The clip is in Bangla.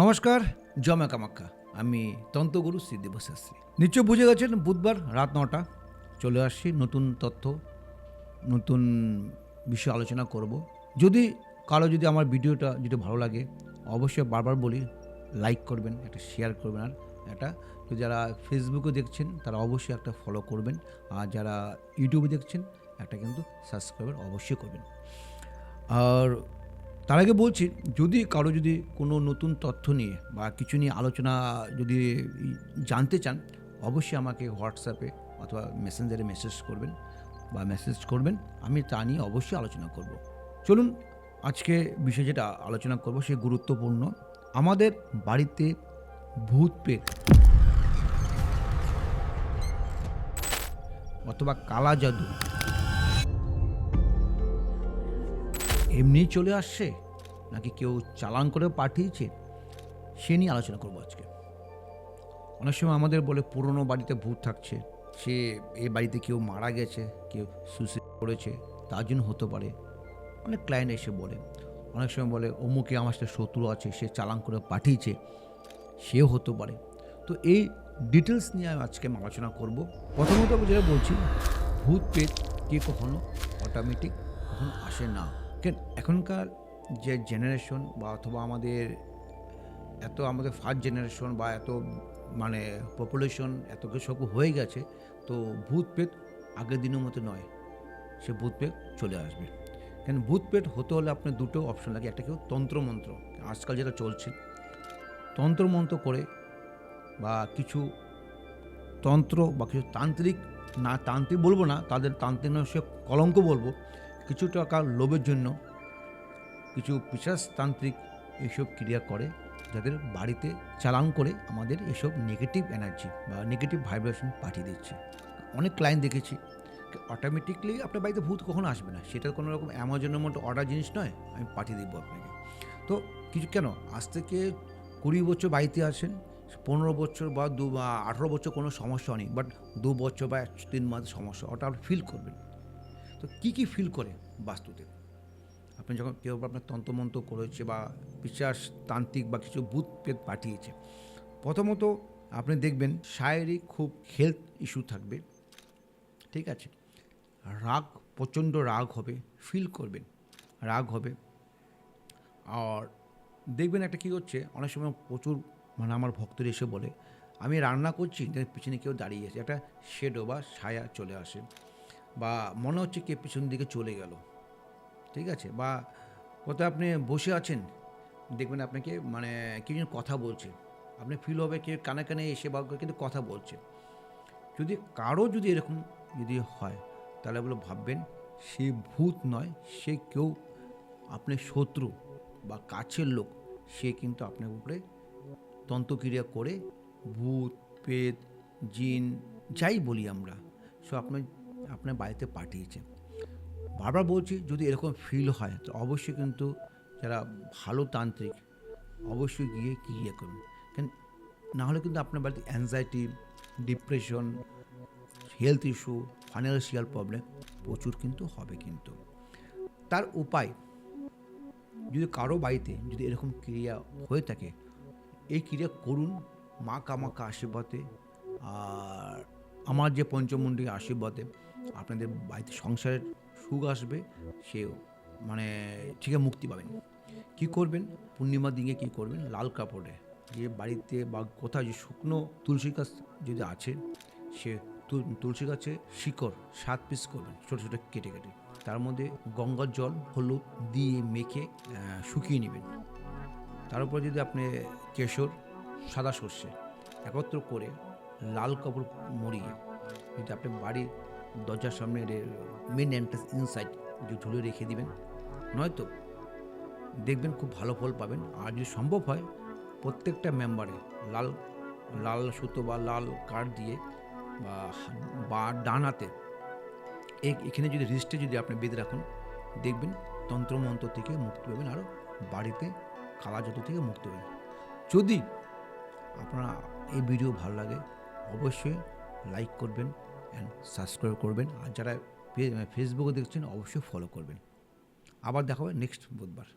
নমস্কার, জমা কামাখ্যা। আমি তন্ত্রগুরু শ্রীদেব শাস্ত্রী। নিশ্চয় বুঝে গেছেন, বুধবার রাত ৯টা চলে আসছি নতুন তথ্য, নতুন বিষয় আলোচনা করব। যদি কারো যদি আমার ভিডিওটা যদি ভালো লাগে, অবশ্যই বারবার বলি লাইক করবেন, একটা শেয়ার করবেন, আর একটা যারা ফেসবুকে দেখছেন তারা অবশ্যই একটা ফলো করবেন, আর যারা ইউটিউবে দেখছেন একটা কিন্তু সাবস্ক্রাইব অবশ্যই করবেন। আর তার আগে বলছি, যদি কারো যদি কোনো নতুন তথ্য নিয়ে বা কিছু নিয়ে আলোচনা যদি জানতে চান, অবশ্যই আমাকে হোয়াটসঅ্যাপে অথবা মেসেঞ্জারে মেসেজ করবেন। আমি তা নিয়ে অবশ্যই আলোচনা করব। চলুন, আজকে বিষয় যেটা আলোচনা করব সে গুরুত্বপূর্ণ। আমাদের বাড়িতে ভূত প্রেত অথবা কালা জাদু এমনিই চলে আসছে, নাকি কেউ চালান করে পাঠিয়েছে, সে নিয়ে আলোচনা করব আজকে। অনেক সময় আমাদের বলে পুরনো বাড়িতে ভূত থাকছে, সে এই বাড়িতে কেউ মারা গেছে, কেউ সুইসাইড করেছে, তার জন্য হতে পারে। অনেক ক্লায়েন্ট এসে বলে, অনেক সময় বলে অমুকে আমার সাথে শত্রু আছে, সে চালান করে পাঠিয়েছে, সেও হতে পারে। তো এই ডিটেলস নিয়ে আজকে আমি আলোচনা করব। প্রথমত যেটা বলছি, ভূত প্রেত কি কখনো অটোমেটিক কখনো আসে না। কেন এখনকার যে জেনারেশন বা অথবা আমাদের ফার্স্ট জেনারেশন বা এত মানে পপুলেশন এত কিছু হয়ে গেছে, তো ভূত প্রেত আগের দিনের মতো নয়, সে ভূত প্রেত চলে আসবে। কেন ভূত প্রেত হতে হলে আপনার দুটো অপশন লাগে, একটা কেউ তন্ত্রমন্ত্র, আজকাল যেটা চলছে তন্ত্রমন্ত্র করে, বা কিছু তন্ত্র বা কিছু তান্ত্রিক, না তান্ত্রিক বলবো না, তাদের তান্ত্রিক নয়, সে কলঙ্ক বলবো, কিছু টাকা লোভের জন্য কিছু পিশাচতান্ত্রিক এইসব ক্রিয়া করে, যাদের বাড়িতে চালান করে আমাদের এসব নেগেটিভ এনার্জি বা নেগেটিভ ভাইব্রেশন পাঠিয়ে দিচ্ছে। অনেক ক্লায়েন্ট দেখেছি, অটোমেটিকলি আপনার বাড়িতে ভূত কখনো আসবে না, সেটা কোনো রকম অ্যামাজনের মতো অর্ডার জিনিস নয়, আমি পাঠিয়ে দেবো আপনাকে। তো কিছু কেন আজ থেকে 20 বছর বাড়িতে আসেন, 15 বছর বা 18 বছর কোনো সমস্যা নেই, বাট 2 বছর বা 3 মাস সমস্যা, ওটা আপনি ফিল করবেন। তো কী ফিল করে বাস্তুতে আপনি যখন কেউ আপনার তন্ত্রমন্ত্র করেছে বা বিশ্বাস তান্ত্রিক বা কিছু ভূত প্রেত পাঠিয়েছে, প্রথমত আপনি দেখবেন শারীরিক খুব হেলথ ইস্যু থাকবে, ঠিক আছে। রাগ, প্রচণ্ড রাগ হবে, ফিল করবেন রাগ হবে। আর দেখবেন একটা কী হচ্ছে, অনেক সময় প্রচুর আমার ভক্তরা এসে বলে আমি রান্না করছি, পিছনে কেউ দাঁড়িয়ে আছে, একটা শেডো বা ছায়া চলে আসে, বা মনে হচ্ছে কে পিছন দিকে চলে গেল, ঠিক আছে। বা কোথাও আপনি বসে আছেন, দেখবেন আপনাকে কেউ যেন কথা বলছে, আপনি ফিল হবে কেউ কানে কানে এসে বা কিন্তু কথা বলছে। যদি কারো যদি এরকম যদি হয়, তাহলে বলে ভাববেন সে ভূত নয়, সে কেউ আপনার শত্রু বা কাছের লোক, সে কিন্তু আপনার উপরে তন্ত্রক্রিয়া করে ভূত প্রেত জিন যাই বলি আমরা, সব আপনার বাড়িতে পাঠিয়েছে। বারবার বলছি, যদি এরকম ফিল হয় তো অবশ্যই কিন্তু যারা ভালো তান্ত্রিক অবশ্যই গিয়ে ক্রিয়া করুন। কেন না হলে কিন্তু আপনার বাড়িতে anxiety, depression, health issue, financial problem প্রচুর কিন্তু হবে। কিন্তু তার উপায়, যদি কারো বাড়িতে যদি এরকম ক্রিয়া হয়ে থাকে, এই ক্রিয়া করুন মা কামাখ্যা আশীর্বাদে, আর আমার যে পঞ্চমুণ্ডী আশীর্বাদে আপনাদের বাড়িতে সংসারের সুখ আসবে, সেও ঠিক মুক্তি পাবেন। কী করবেন, পূর্ণিমার দিনে কী করবেন, লাল কাপড়ে যে বাড়িতে বা কোথাও যে শুকনো তুলসী গাছ যদি আছে, সে তুলসী গাছে শিকড় 7 পিস করবেন ছোটো ছোটো কেটে কেটে, তার মধ্যে গঙ্গার জল হলুদ দিয়ে মেখে শুকিয়ে নেবেন। তার উপরে যদি আপনি কেশর, সাদা সর্ষে একত্র করে লাল কাপড় মুড়িয়ে যদি আপনি বাড়ির দরজার সামনে মেন এন্ট্রান্স ইনসাইড যে ঝুলে রেখে দিবেন, নয়তো দেখবেন খুব ভালো ফল পাবেন। আর যদি সম্ভব হয়, প্রত্যেকটা মেম্বারে লাল লাল সুতো বা লাল কাঠ দিয়ে বা ডান হাতে এখানে যদি রিস্টে যদি আপনি বেঁধে রাখুন, দেখবেন তন্ত্রমন্ত্র থেকে মুক্তি পাবেন, আরও বাড়িতে কালা জাদু থেকে মুক্তি পাবেন। যদি আপনার এই ভিডিও ভালো লাগে, অবশ্যই লাইক করবেন অ্যান্ড সাবস্ক্রাইব করবেন, আর যারা ফেসবুকে দেখছেন অবশ্যই ফলো করবেন। আবার দেখা হবে নেক্সট বুধবার।